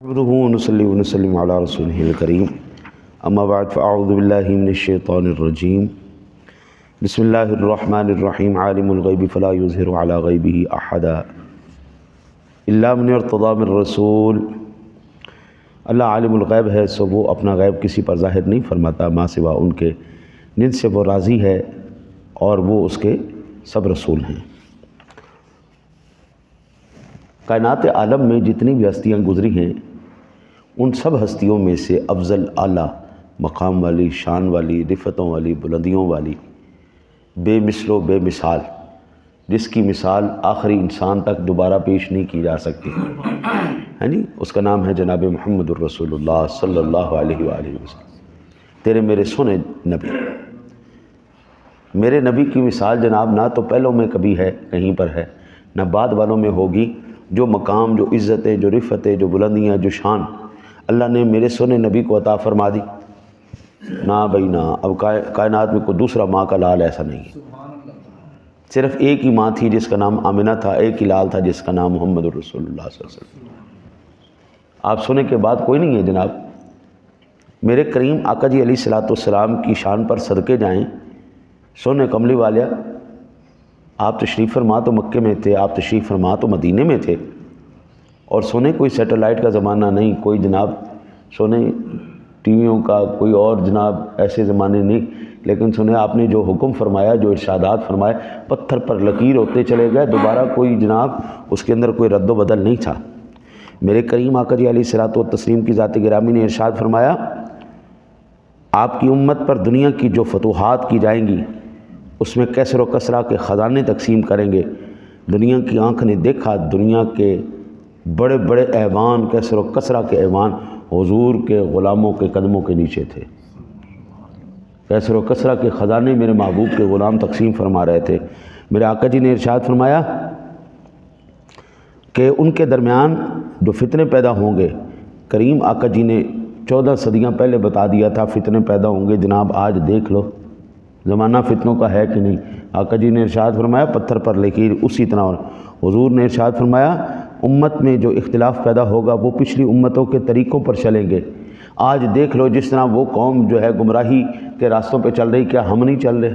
نحمده ونصلي ونسلم على رسوله الكريم اما بعد فاعوذ بالله من الشيطان الرجيم بسم الله الرحمن الرحيم عالم الغيب فلا يظهر على غيبه احدا الا من ارتضى من رسول اللہ عالم الغیب ہے، سو وہ اپنا غیب کسی پر ظاہر نہیں فرماتا ماں سوا ان کے جن سے وہ راضی ہے، اور وہ اس کے سب رسول ہیں۔ کائنات عالم میں جتنی بھی ہستیاں گزری ہیں، ان سب ہستیوں میں سے افضل، اعلیٰ مقام والی، شان والی، رفتوں والی، بلندیوں والی، بے مثل و بے مثال، جس کی مثال آخری انسان تک دوبارہ پیش نہیں کی جا سکتی، جی، اس کا نام ہے جناب محمد الرسول اللہ صلی اللہ علیہ وآلہ وسلم، تیرے میرے سونے نبی۔ میرے نبی کی مثال جناب نہ تو پہلوں میں کبھی ہے، کہیں پر ہے، نہ بعد والوں میں ہوگی۔ جو مقام، جو عزتیں، جو رفتیں، جو بلندیاں، جو شان اللہ نے میرے سونے نبی کو عطا فرما دی، نہ بھائی نہ، اب کائنات میں کوئی دوسرا ماں کا لال ایسا نہیں ہے۔ صرف ایک ہی ماں تھی جس کا نام آمنہ تھا، ایک ہی لال تھا جس کا نام محمد الرسول اللہ صلی اللہ علیہ وسلم۔ آپ سونے کے بعد کوئی نہیں ہے جناب۔ میرے کریم آقا جی علیہ الصلوۃ والسلام کی شان پر صدقے جائیں، سونے کملی والیا، آپ تشریف فرما تو مکے میں تھے، آپ تشریف فرما تو مدینے میں تھے، اور سونے کوئی سیٹلائٹ کا زمانہ نہیں، کوئی جناب سونے ٹی ویوں کا کوئی اور جناب ایسے زمانے نہیں، لیکن سنے آپ نے جو حکم فرمایا، جو ارشادات فرمائے، پتھر پر لکیر ہوتے چلے گئے، دوبارہ کوئی جناب اس کے اندر کوئی رد و بدل نہیں تھا۔ میرے کریم آقا جی علیہ الصلوۃ والتسلیم کی ذات گرامی نے ارشاد فرمایا، آپ کی امت پر دنیا کی جو فتوحات کی جائیں گی، اس میں کیسر و کسرا کے خزانے تقسیم کریں گے۔ دنیا کی آنکھ نے دیکھا، دنیا کے بڑے بڑے ایوان، کیسر و کسرا کے ایوان حضور کے غلاموں کے قدموں کے نیچے تھے۔ کیسر و کسرا کے خزانے میرے محبوب کے غلام تقسیم فرما رہے تھے۔ میرے آقا جی نے ارشاد فرمایا کہ ان کے درمیان جو فتنے پیدا ہوں گے، کریم آقا جی نے 14 صدیاں پہلے بتا دیا تھا فتنے پیدا ہوں گے۔ جناب آج دیکھ لو زمانہ فتنوں کا ہے کہ نہیں۔ آقا جی نے ارشاد فرمایا پتھر پر لکیر اسی طرح۔ حضور نے ارشاد فرمایا امت میں جو اختلاف پیدا ہوگا وہ پچھلی امتوں کے طریقوں پر چلیں گے۔ آج دیکھ لو جس طرح وہ قوم جو ہے گمراہی کے راستوں پہ چل رہی، کیا ہم نہیں چل رہے؟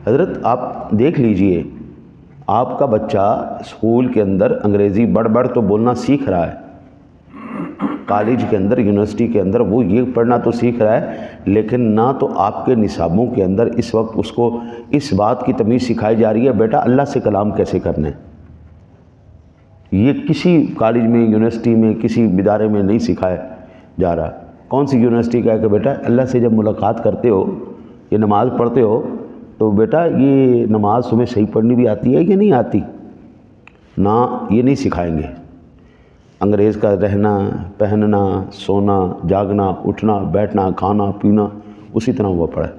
حضرت آپ دیکھ لیجئے، آپ کا بچہ اسکول کے اندر انگریزی بڑھ بڑھ تو بولنا سیکھ رہا ہے، کالج کے اندر، یونیورسٹی کے اندر وہ یہ پڑھنا تو سیکھ رہا ہے، لیکن نہ تو آپ کے نصابوں کے اندر اس وقت اس کو اس بات کی تمیز سکھائی جا رہی ہے بیٹا اللہ سے کلام کیسے کرنا ہے۔ یہ کسی کالج میں، یونیورسٹی میں، کسی ادارے میں نہیں سکھایا جا رہا۔ کون سی یونیورسٹی کا ہے کہ بیٹا اللہ سے جب ملاقات کرتے ہو، یہ نماز پڑھتے ہو، تو بیٹا یہ نماز تمہیں صحیح پڑھنی بھی آتی ہے یا نہیں آتی؟ نہ، یہ نہیں سکھائیں گے۔ انگریز کا رہنا، پہننا، سونا، جاگنا، اٹھنا، بیٹھنا، کھانا، پینا اسی طرح ہوا پڑا ہے۔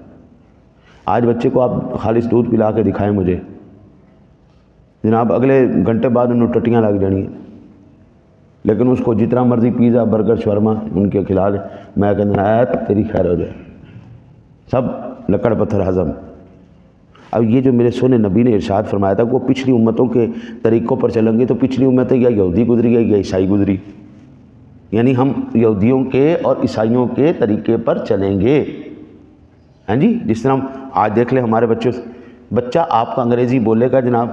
آج بچے کو آپ خالص دودھ پلا کے دکھائیں مجھے، جناب اگلے گھنٹے بعد انہوں ٹٹیاں لگ جانی ہیں، لیکن اس کو جتنا مرضی پیزا، برگر، شورما ان کے کھلا دیں، میں کہتا ہوں تیری خیر ہو جائے، سب لکڑ پتھر ہضم۔ اب یہ جو میرے سونے نبی نے ارشاد فرمایا تھا کہ وہ پچھلی امتوں کے طریقوں پر چلیں گے، تو پچھلی امتیں یا یہودی گزری ہے یا عیسائی گزری، یعنی ہم یہودیوں کے اور عیسائیوں کے طریقے پر چلیں گے، ہاں جی۔ جس طرح ہم آج دیکھ لیں ہمارے بچہ آپ کا انگریزی بولے گا جناب،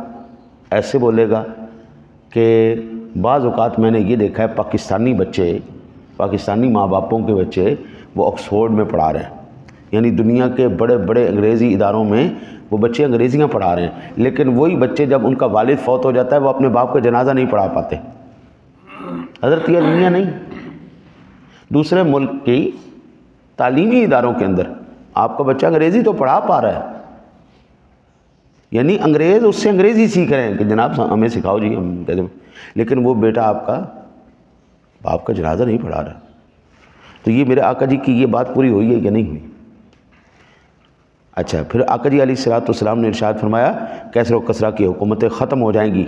ایسے بولے گا کہ بعض اوقات میں نے یہ دیکھا ہے پاکستانی بچے، پاکستانی ماں باپوں کے بچے وہ آکسفورڈ میں پڑھا رہے ہیں، یعنی دنیا کے بڑے بڑے انگریزی اداروں میں وہ بچے انگریزیاں پڑھا رہے ہیں، لیکن وہی بچے جب ان کا والد فوت ہو جاتا ہے وہ اپنے باپ کا جنازہ نہیں پڑھا پاتے۔ حضرت یہ دنیا نہیں، دوسرے ملک کی تعلیمی اداروں کے اندر آپ کا بچہ انگریزی تو پڑھا پا رہا ہے، یعنی انگریز اس سے انگریزی سیکھ رہے ہیں کہ جناب ہمیں سکھاؤ جی، ہم کہتے ہیں، لیکن وہ بیٹا آپ کا باپ کا جنازہ نہیں پڑھا رہا۔ تو یہ میرے آقا جی کی یہ بات پوری ہوئی ہے کہ نہیں ہوئی؟ اچھا، پھر آقا جی علیہ الصلوۃ والسلام نے ارشاد فرمایا کیسر و کسرا کی حکومتیں ختم ہو جائیں گی۔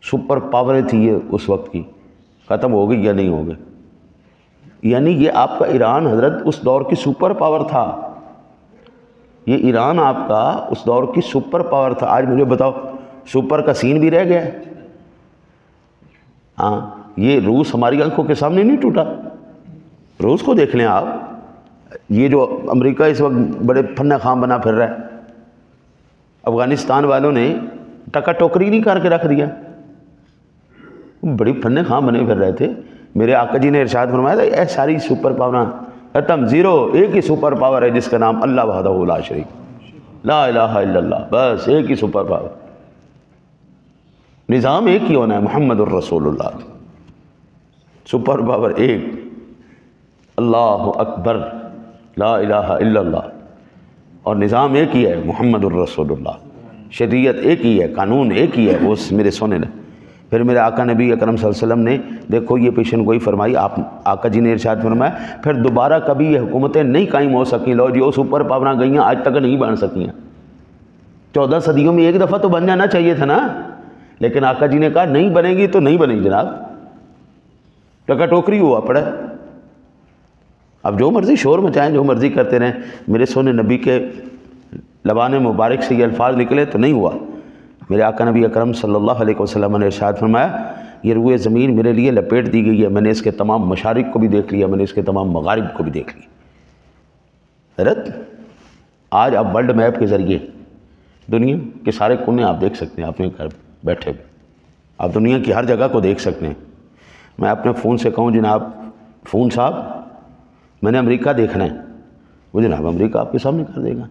سپر پاوریں تھی یہ اس وقت کی، ختم ہو گئی یا نہیں ہو گئی؟ یعنی یہ آپ کا ایران حضرت اس دور کی سپر پاور تھا، یہ ایران آپ کا اس دور کی سپر پاور تھا۔ آج مجھے بتاؤ سپر کا سین بھی رہ گیا ہے؟ ہاں، یہ روس ہماری آنکھوں کے سامنے نہیں ٹوٹا. روس کو دیکھ لیں آپ. یہ جو امریکہ اس وقت بڑے فن خام بنا پھر رہا ہے، افغانستان والوں نے ٹکا ٹوکری نہیں کر کے رکھ دیا، بڑی فن خام بنے پھر رہے تھے. میرے آقا جی نے ارشاد فرمایا تھا اے ساری سپر پاور ختم، زیرو، ایک ہی سپر پاور ہے جس کا نام اللہ وحدہ لا شریک، لا الہ الا اللہ، بس ایک ہی سپر پاور. نظام ایک ہی ہونا ہے، محمد الرسول اللہ. سپر پاور ایک، اللہ اکبر، لا الہ الا اللہ. اور نظام ایک ہی ہے، محمد الرسول اللہ. شریعت ایک ہی ہے، قانون ایک ہی ہے. وہ میرے سونے نے پھر میرے آقا نبی اکرم صلی اللہ علیہ وسلم نے دیکھو یہ پیشن گوئی فرمائی. آپ آقا جی نے ارشاد فرمایا پھر دوبارہ کبھی یہ حکومتیں نہیں قائم ہو سکیں. لو جو سپر پاوراں گئی ہیں آج تک نہیں بن سکی ہیں. 14 صدیوں میں ایک دفعہ تو بن جانا چاہیے تھا نا، لیکن آقا جی نے کہا نہیں بنے گی تو نہیں بنے گی جناب، ٹکا ٹوکری ہوا پڑا. اب جو مرضی شور مچائیں، جو مرضی کرتے رہیں، میرے سونے نبی کے لبان مبارک سے یہ الفاظ نکلے تو نہیں ہوا. میرے آقا نبی اکرم صلی اللہ علیہ وسلم نے ارشاد فرمایا یہ روئے زمین میرے لیے لپیٹ دی گئی ہے، میں نے اس کے تمام مشارق کو بھی دیکھ لیا، میں نے اس کے تمام مغارب کو بھی دیکھ لیا. حضرت آج آپ ورلڈ میپ کے ذریعے دنیا کے سارے کونے آپ دیکھ سکتے ہیں اپنے گھر بیٹھے ہوئے. آپ دنیا کی ہر جگہ کو دیکھ سکتے ہیں. میں اپنے فون سے کہوں جناب فون صاحب میں نے امریکہ دیکھنا ہے، وہ جناب امریکہ آپ کے سامنے کر دے گا.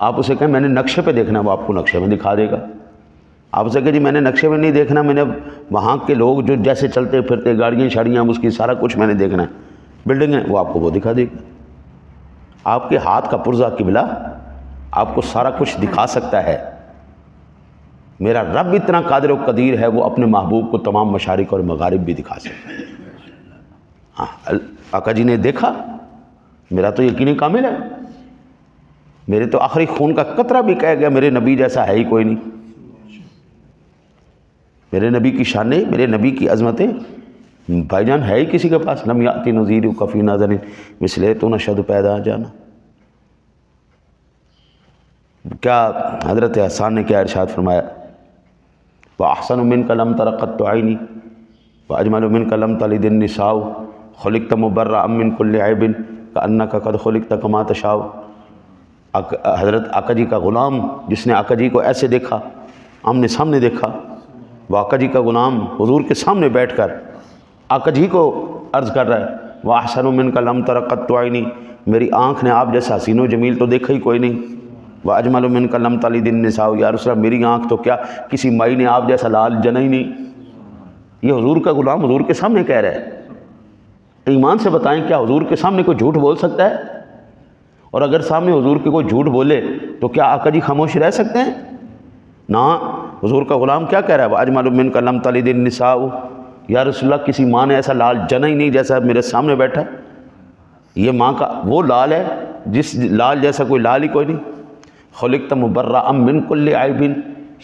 آپ اسے کہیں میں نے نقشے پہ دیکھنا ہے، وہ آپ کو نقشے میں دکھا دے گا. آپ اسے کہیں جی میں نے نقشے میں نہیں دیکھنا، میں نے وہاں کے لوگ جو جیسے چلتے پھرتے گاڑیاں شاڑیاں اس کی سارا کچھ میں نے دیکھنا ہے، بلڈنگیں، وہ آپ کو وہ دکھا دے گا. آپ کے ہاتھ کا پرزہ قبلہ آپ کو سارا کچھ دکھا سکتا ہے. میرا رب اتنا قادر و قدیر ہے، وہ اپنے محبوب کو تمام مشارق اور مغارب بھی دکھا سکتا ہے. ہاں آقا جی نے دیکھا، میرا تو یقین کامل ہے. میرے تو آخری خون کا قطرہ بھی کہہ گیا میرے نبی جیسا ہے ہی کوئی نہیں. میرے نبی کی شانیں، میرے نبی کی عظمتیں بھائی جان ہے ہی کسی کے پاس. لم یاتی نذیر کفی ناظر مثلے تو نشد پیدا جانا. کیا حضرت حسان نے کیا ارشاد فرمایا، وَأَحْسَنُ مِنْكَ لَمْ تَرَ قَطُّ عَيْنِي وَأَجْمَلُ مِنْكَ لَمْ تَلِدِ النِّسَاءُ خُلِقْتَ مُبَرَّأً مِنْ كُلِّ عَيْبٍ كَأَنَّكَ قَدْ خُلِقْتَ كَمَا تَشَاءُ. حضرت آقا جی کا غلام جس نے آقا جی کو ایسے دیکھا، آمنے سامنے دیکھا، وہ آقا جی کا غلام حضور کے سامنے بیٹھ کر آقا جی کو عرض کر رہا ہے وَأَحْسَنُ مِنْكَ لَمْ تَرَ قَطُّ عَيْنِي، میری آنکھ نے آپ جیسا حسین و جمیل تو دیکھا ہی کوئی نہیں. وَأَجْمَلُ مِنْكَ لَمْ تَلِدِ النِّسَاءُ، یا رسول اللہ میری آنکھ تو کیا کسی مائی نے آپ جیسا لال جنا ہی نہیں. یہ حضور کا غلام حضور کے سامنے کہہ رہا ہے. ایمان سے بتائیں کیا حضور کے سامنے کوئی جھوٹ بول سکتا ہے؟ اور اگر سامنے حضور کے کوئی جھوٹ بولے تو کیا آقا جی خاموش رہ سکتے ہیں؟ نہ. حضور کا غلام کیا کہہ رہا ہے وَأَجْمَلُ مِنْكَ لَمْ تَلِدِ النِّسَاءُ، یا رسول اللہ کسی ماں نے ایسا لال جنا ہی نہیں جیسا میرے سامنے بیٹھا ہے. یہ ماں کا وہ لال ہے جس لال جیسا کوئی لال ہی کوئی نہیں. خُلِقْتَ مُبَرَّأً مِنْ كُلِّ عَيْبٍ،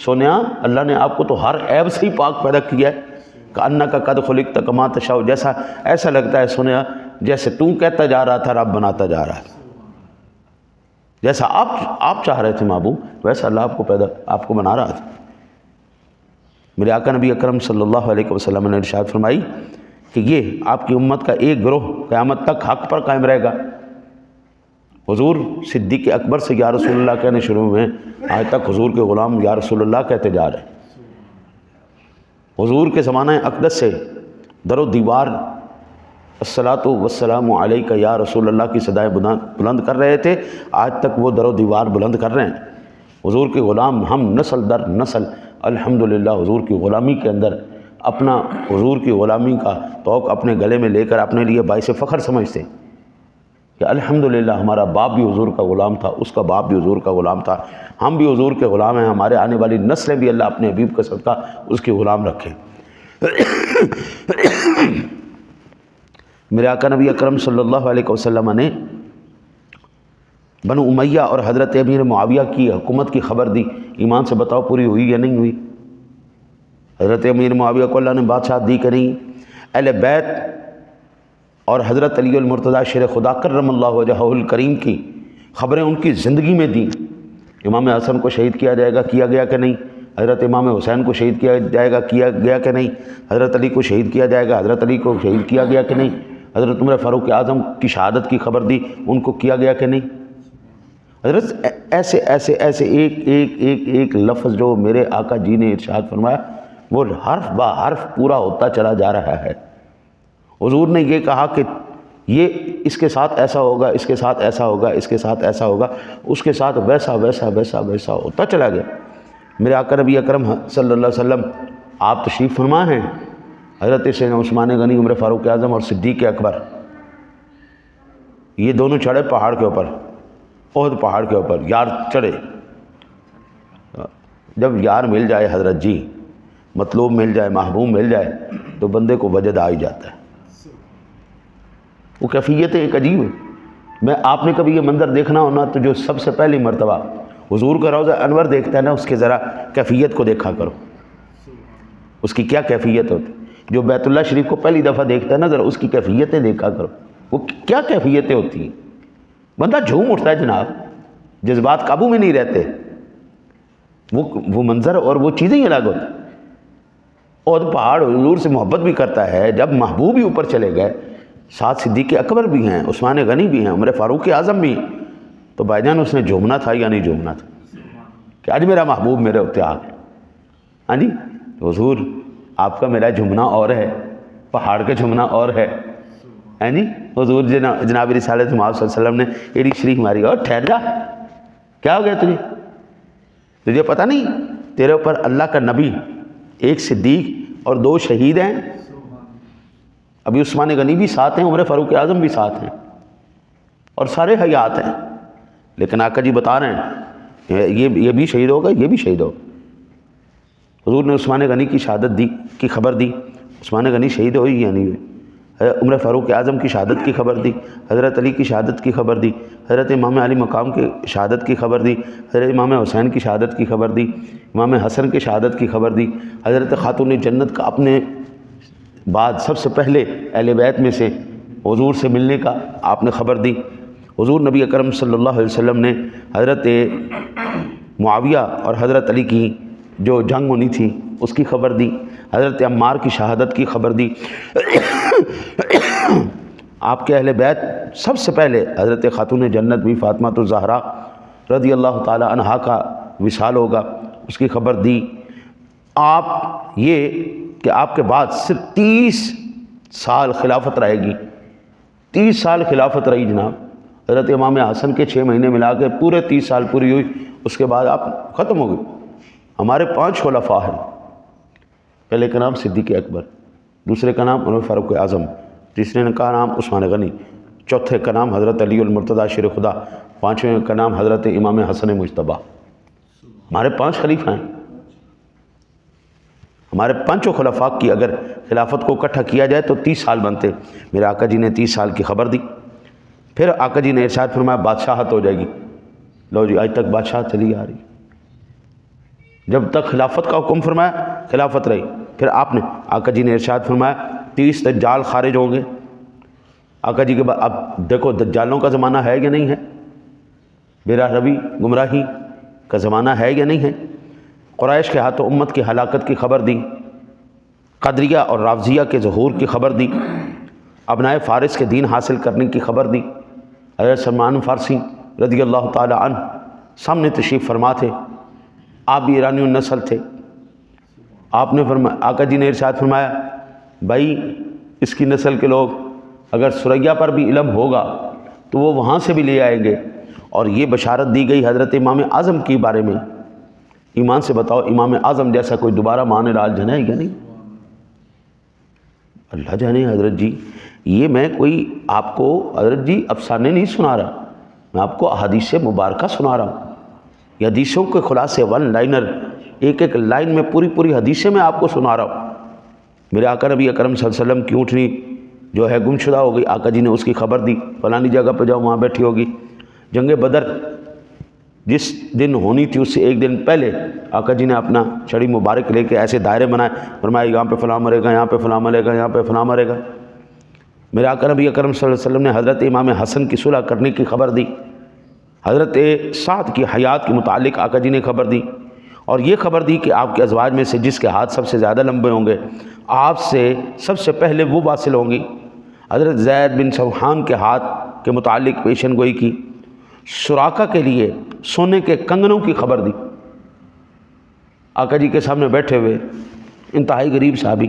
سونیا اللہ نے آپ کو تو ہر عیب سے ہی پاک پیدا کیا ہے. كَأَنَّكَ قَدْ خُلِقْتَ كَمَا تَشَاءُ، جیسا ایسا لگتا ہے سونیا جیسے تو کہتا جا رہا تھا رب بناتا جا رہا ہے. جیسا آپ چاہ رہے تھے محبوب ویسا اللہ آپ کو بنا رہا تھا. میرے آقا نبی اکرم صلی اللہ علیہ وسلم نے ارشاد فرمائی کہ یہ آپ کی امت کا ایک گروہ قیامت تک حق پر قائم رہے گا. حضور صدیق اکبر سے یا رسول اللہ کہنے شروع ہوئے، آج تک حضور کے غلام یا رسول اللہ کہتے جا رہے ہیں. حضور کے زمانہ اقدس سے در و دیوار الصلاۃ والسلام علیک یا رسول اللہ کی صدائیں بلند کر رہے تھے، آج تک وہ در و دیوار بلند کر رہے ہیں. حضور کے غلام ہم نسل در نسل الحمدللہ حضور کی غلامی کے اندر اپنا حضور کی غلامی کا توق اپنے گلے میں لے کر اپنے لیے باعث فخر سمجھتے ہیں کہ الحمدللہ ہمارا باپ بھی حضور کا غلام تھا، اس کا باپ بھی حضور کا غلام تھا، ہم بھی حضور کے غلام ہیں، ہمارے آنے والی نسلیں بھی اللہ اپنے حبیب کا صدقہ اس کے غلام رکھیں. میرے آقا نبی اکرم صلی اللہ علیہ وسلم نے بنو امیہ اور حضرت امیر معاویہ کی حکومت کی خبر دی. ایمان سے بتاؤ پوری ہوئی یا نہیں ہوئی؟ حضرت امیر معاویہ کو اللہ نے بادشاہ دی کہ نہیں؟ اہل بیت اور حضرت علی المرتضیٰ شیر خدا کرم اللہ وجہہ الکریم کی خبریں ان کی زندگی میں دیں. امام حسن کو شہید کیا جائے گا، کیا گیا کہ نہیں؟ حضرت امام حسین کو شہید کیا گیا کہ نہیں؟ حضرت علی کو شہید کیا جائے گا، حضرت علی کو شہید کیا گیا کہ نہیں؟ حضرت عمر فاروق اعظم کی شہادت کی خبر دی، ان کو کیا گیا کہ نہیں؟ حضرت ایسے ایسے ایسے ایک لفظ جو میرے آقا جی نے ارشاد فرمایا وہ حرف با حرف پورا ہوتا چلا جا رہا ہے۔ حضور نے یہ کہا کہ یہ اس کے ساتھ ایسا ہوگا، اس کے ساتھ ایسا ہوگا، اس کے ساتھ ایسا ہوگا، اس کے ساتھ ویسا ویسا ویسا ویسا ہوتا چلا گیا۔ میرے آقا نبی اکرم صلی اللہ علیہ وسلم آپ تشریف فرما ہیں، حضرت سیدنا عثمان غنی، عمر فاروق اعظم اور صدیق اکبر یہ دونوں چڑھے پہاڑ کے اوپر، احد پہاڑ کے اوپر یار چڑھے۔ جب یار مل جائے حضرت جی، مطلوب مل جائے، محبوب مل جائے تو بندے کو وجد آ ہی جاتا ہے۔ وہ کیفیت ایک عجیب ہے۔ میں آپ نے کبھی یہ منظر دیکھنا ہونا تو جو سب سے پہلی مرتبہ حضور کا روضہ انور دیکھتا ہے نا، اس کے ذرا کیفیت کو دیکھا کرو، اس کی کیا کیفیت ہوتی۔ جو بیت اللہ شریف کو پہلی دفعہ دیکھتا ہے نا، ذرا اس کی کیفیتیں دیکھا کرو، وہ کیا کیفیتیں ہوتی ہیں۔ بندہ جھوم اٹھتا ہے جناب، جذبات قابو میں نہیں رہتے، وہ منظر اور وہ چیزیں ہی الگ ہوتی۔ اور پہاڑ حضور سے محبت بھی کرتا ہے، جب محبوب ہی اوپر چلے گئے، ساتھ صدیق اکبر بھی ہیں، عثمان غنی بھی ہیں، عمر فاروق اعظم بھی ہیں، تو بھائی جان اس نے جھومنا تھا یا نہیں جھومنا تھا کہ آج میرا محبوب میرے اوپر آ گیا؟ ہاں جی، تو حضور آپ کا میرا جھومنا اور ہے، پہاڑ کا جھومنا اور ہے۔ ہاں جی، حضور جناب رسالت محمد صلی اللہ علیہ وسلم نے ایڑی شریف ماری، اور ٹھہر جا، کیا ہو گیا تجھے پتہ نہیں تیرے اوپر اللہ کا نبی، ایک صدیق اور 2 شہید ہیں، ابھی عثمان غنی بھی ساتھ ہیں، عمر فاروق اعظم بھی ساتھ ہیں، اور سارے حیات ہیں، لیکن آقا جی بتا رہے ہیں یہ بھی شہید ہوگا، یہ بھی شہید ہوگا۔ حضور نے عثمان غنی کی شہادت کی خبر دی، عثمان غنی شہید ہوئی یا نہیں ہوئی، عمر فاروق اعظم کی شہادت کی خبر دی، حضرت علی کی شہادت کی خبر دی، حضرت امام علی مقام کی شہادت کی خبر دی، حضرت امام حسین کی شہادت کی خبر دی، امام حسن کی شہادت کی خبر دی، حضرت خاتون جنت کا اپنے بعد سب سے پہلے اہل بیت میں سے حضور سے ملنے کا آپ نے خبر دی۔ حضور نبی اکرم صلی اللہ علیہ وسلم نے حضرت معاویہ اور حضرت علی کی جو جنگ ہونی تھی اس کی خبر دی، حضرت عمار کی شہادت کی خبر دی۔ آپ کے اہل بیت سب سے پہلے حضرت خاتون جنت بھی فاطمہ الزہرا رضی اللہ تعالی عنہا کا وصال ہوگا، اس کی خبر دی۔ آپ یہ کہ آپ کے بعد صرف 30 سال خلافت رہے گی، 30 سال خلافت رہی جناب۔ حضرت امام حسن کے 6 مہینے ملا کے پورے 30 سال پوری ہوئی، اس کے بعد آپ ختم ہو گئی۔ ہمارے 5 خلفاء ہیں، پہلے کا نام صدیق اکبر، دوسرے کا نام عمر فاروق اعظم، تیسرے کا نام عثمان غنی، چوتھے کا نام حضرت علی المرتضیٰ شیر خدا، 5ویں کا نام حضرت امام حسن مجتبیٰ۔ ہمارے 5 خلیفہ ہیں۔ ہمارے 5 خلفاء کی اگر خلافت کو اکٹھا کیا جائے تو 30 سال بنتے۔ میرے آقا جی نے 30 سال کی خبر دی، پھر آقا جی نے ارشاد فرمایا بادشاہت ہو جائے گی۔ لو جی، آج تک بادشاہت چلی آ رہی، جب تک خلافت کا حکم فرمایا خلافت رہی۔ پھر آقا جی نے ارشاد فرمایا 30 دجال خارج ہوں گے۔ آقا جی کے بعد اب دیکھو دجالوں کا زمانہ ہے یا نہیں ہے، بیراہ روی گمراہی کا زمانہ ہے یا نہیں ہے۔ قریش کے ہاتھوں امت کی ہلاکت کی خبر دی، قدریہ اور رافضیہ کے ظہور کی خبر دی، ابنائے فارس کے دین حاصل کرنے کی خبر دی۔ حضرت سلمان فارسی رضی اللہ تعالی عنہ سامنے تشریف فرما تھے، آپ بھی ایرانی النسل تھے۔ آپ نے فرمایا، آقا جی نے ارشاد فرمایا بھائی اس کی نسل کے لوگ اگر سریا پر بھی علم ہوگا تو وہ وہاں سے بھی لے آئیں گے۔ اور یہ بشارت دی گئی حضرت امام اعظم کے بارے میں۔ ایمان سے بتاؤ امام اعظم جیسا کوئی دوبارہ مان لال جانا ہے یا نہیں؟ اللہ جانے حضرت جی، یہ میں کوئی آپ کو حضرت جی افسانے نہیں سنا رہا، میں آپ کو احادیث مبارکہ سنا رہا ہوں۔ یہ حدیثوں کے خلاصے 1 لائنر، ایک لائن میں پوری حدیثیں میں آپ کو سنا رہا ہوں۔ میرے آقا نبی اکرم صلی اللہ علیہ وسلم کی اونٹنی جو ہے گم شدہ ہو گئی، آقا جی نے اس کی خبر دی، فلانی جگہ پہ جاؤ وہاں بیٹھی ہوگی۔ جنگ بدر جس دن ہونی تھی اس سے 1 دن پہلے آقا جی نے اپنا چھڑی مبارک لے کے ایسے دائرے بنائے، فرمایا یہاں پہ فلاں مرے گا، یہاں پہ فلاں مرے گا، یہاں پہ فلاں مرے گا۔ میرے آقا نبی اکرم صلی اللہ علیہ وسلم نے حضرت امام حسن کی صلح کرنے کی خبر دی، حضرت سعد کی حیات کے متعلق آقا جی نے خبر دی، اور یہ خبر دی کہ آپ کے ازواج میں سے جس کے ہاتھ سب سے زیادہ لمبے ہوں گے آپ سے سب سے پہلے وہ واصل ہوں گی۔ حضرت زید بن سوحان کے ہاتھ کے متعلق پیشن گوئی کی۔ سراقہ کے لیے سونے کے کنگنوں کی خبر دی۔ آقا جی کے سامنے بیٹھے ہوئے انتہائی غریب صحابی،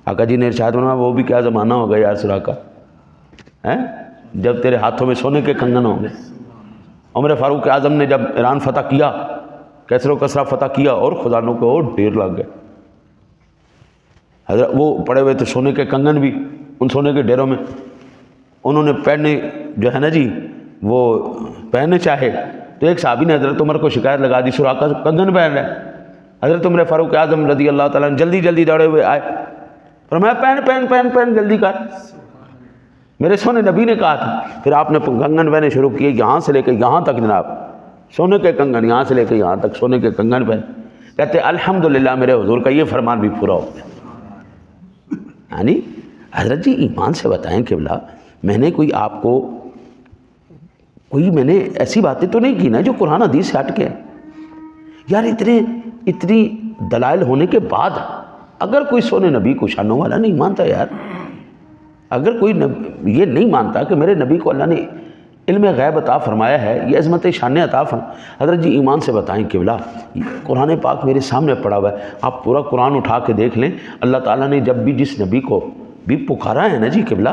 آقا جی نے ارشاد فرمایا وہ بھی کیا زمانہ ہوگا یار سراقہ، جب تیرے ہاتھوں میں سونے کے کنگن ہوں گے۔ عمر فاروق اعظم نے جب ایران فتح کیا، کیسر و کسرا فتح کیا، اور خزانوں کے اور ڈھیر لگ گئے۔ حضرت وہ پڑے ہوئے تھے سونے کے کنگن بھی ان سونے کے ڈھیروں میں، انہوں نے پہننے جو ہے نا جی وہ پہننے چاہے تو ایک صحابی نے حضرت عمر کو شکایت لگا دی سراقہ کنگن پہن رہا ہے۔ حضرت عمر فاروق اعظم رضی اللہ تعالیٰ عنہ جلدی جلدی دوڑے ہوئے آئے، فرمایا پہن پہن پہن پہن جلدی کر، میرے سونے نبی نے کہا تھا۔ پھر آپ نے کنگن پہنے شروع کیے، یہاں سے لے کے یہاں تک جناب سونے کے کنگن، یہاں سے لے کے یہاں تک سونے کے کنگن پہن۔ کہتے الحمدللہ میرے حضور کا یہ فرمان بھی پورا ہو گیا۔ یعنی حضرت جی ایمان سے بتائیں قبلہ، میں نے کوئی آپ کو میں نے ایسی باتیں تو نہیں کی نا جو قرآن حدیث سے ہٹ کے یار اتنی دلائل ہونے کے بعد اگر کوئی سونے نبی کو شانوں والا نہیں مانتا، یار اگر کوئی یہ نہیں مانتا کہ میرے نبی کو اللہ نے علم غیب عطا فرمایا ہے، یہ عظمت شان عطا فرمایا، حضرت جی ایمان سے بتائیں قبلہ قرآن پاک میرے سامنے پڑا ہوا ہے، آپ پورا قرآن اٹھا کے دیکھ لیں، اللہ تعالیٰ نے جب بھی جس نبی کو بھی پکارا ہے نا جی قبلہ،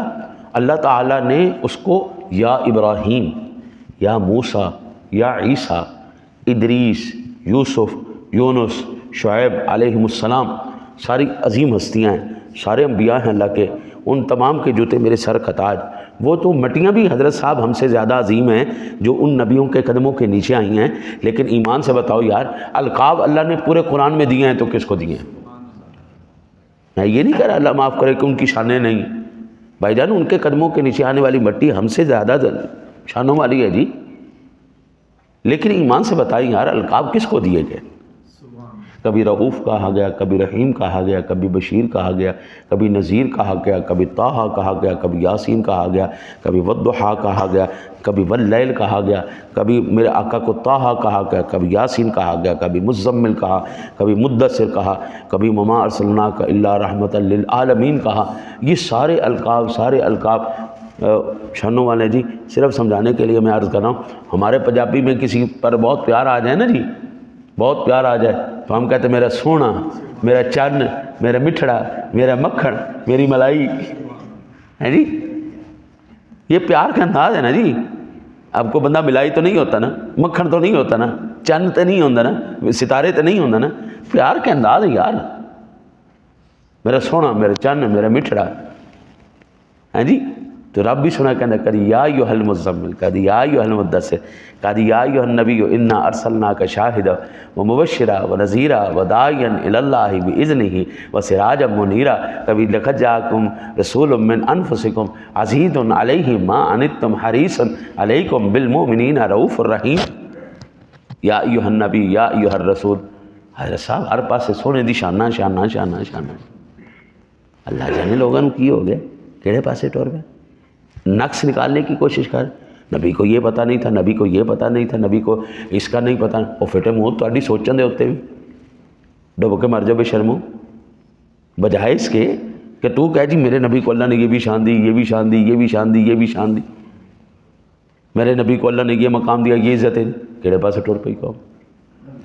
اللہ تعالیٰ نے اس کو یا ابراہیم، یا موسیٰ، یا عیسیٰ، ادریس، یوسف، یونس، شعیب علیہم السلام، ساری عظیم ہستیاں ہیں، سارے انبیاء ہیں اللہ کے، ان تمام کے جوتے میرے سر کا تاج۔ وہ تو مٹیاں بھی حضرت صاحب ہم سے زیادہ عظیم ہیں جو ان نبیوں کے قدموں کے نیچے آئی ہیں، لیکن ایمان سے بتاؤ یار القاب اللہ نے پورے قرآن میں دیے ہیں تو کس کو دیے ہیں؟ میں یہ نہیں کہہ رہا اللہ معاف کرے کہ ان کی شانیں نہیں، بھائی جان ان کے قدموں کے نیچے آنے والی مٹی ہم سے زیادہ شانوں والی ہے جی، لیکن ایمان سے بتائیں یار القاب کس کو دیے گئے؟ کبھی رؤوف کہا گیا، کبھی رحیم کہا گیا، کبھی بشیر کہا گیا، کبھی نذیر کہا گیا، کبھی طٰہٰ کہا گیا، کبھی یاسین کہا گیا، کبھی والضحیٰ کہا گیا، کبھی واللیل کہا گیا، کبھی میرے آقا کو طٰہٰ کہا گیا، کبھی یاسین کہا گیا، کبھی مزمل کہا، کبھی مدثر کہا، کبھی وما ارسلناک الا رحمۃ للعالمین کہا۔ یہ سارے القاب شانوں والے جی، صرف سمجھانے کے لیے میں عرض کر رہا ہوں، ہمارے پنجابی میں کسی پر بہت پیار آ جائے نا جی، بہت پیار آ جائے تو ہم کہتے ہیں میرا سونا، میرا چن، میرا مٹھڑا، میرا مکھن، میری ملائی، ہے جی، یہ پیار کا انداز ہے نا جی۔ آپ کو بندہ ملائی تو نہیں ہوتا نا، مکھن تو نہیں ہوتا نا، چند تو نہیں ہوتا نا، ستارے تو نہیں ہوتا نا، پیار کا انداز ہے یار، میرا سونا، میرا چن، میرا مٹھڑا، ہے جی۔ تو رب بھی سنا کہنا کہا یا ایھا المزمل، کہا یا ایھا المدثر، کہا یا ایھا النبی انا ارسلناک شاہدا ومبشرا ونذیرا وداعیا الی اللہ باذنہ وسراجا منیرا، کبھی لقد جاءکم رسول من انفسکم عزیز علیہ ما عنتم حریص علیکم بالمؤمنین رؤوف الرحیم۔ یا ایھا النبی، یا ایھا الرسول، حضرت صاحب ہر پاس سے سونے دی شانہ شانہ شانہ شانہ، اللہ جانے لوگوں کی ہو گئے کہڑے پاسے ٹور گئے، نقص نکالنے کی کوشش کر، نبی کو یہ پتہ نہیں تھا، نبی کو یہ پتہ نہیں تھا، نبی کو اس کا نہیں پتہ، وہ فٹے منہ تہاڈی سوچن دے ہوتے بھی ڈب کے مر جاؤ بے شرمو، بجائے اس کے کہ تو کہہ جی میرے نبی کو اللہ نے یہ بھی شان دی، یہ بھی شان دی، یہ بھی شان دی، یہ بھی شان دی، میرے نبی کو اللہ نے یہ مقام دیا، یہ عزت ہے، کہڑے پاس ٹور پئی کو۔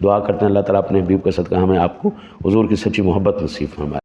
دعا کرتے ہیں اللہ تعالیٰ اپنے حبیب کے صدقہ ہمیں آپ کو حضور کی سچی محبت نصیب فرمائے۔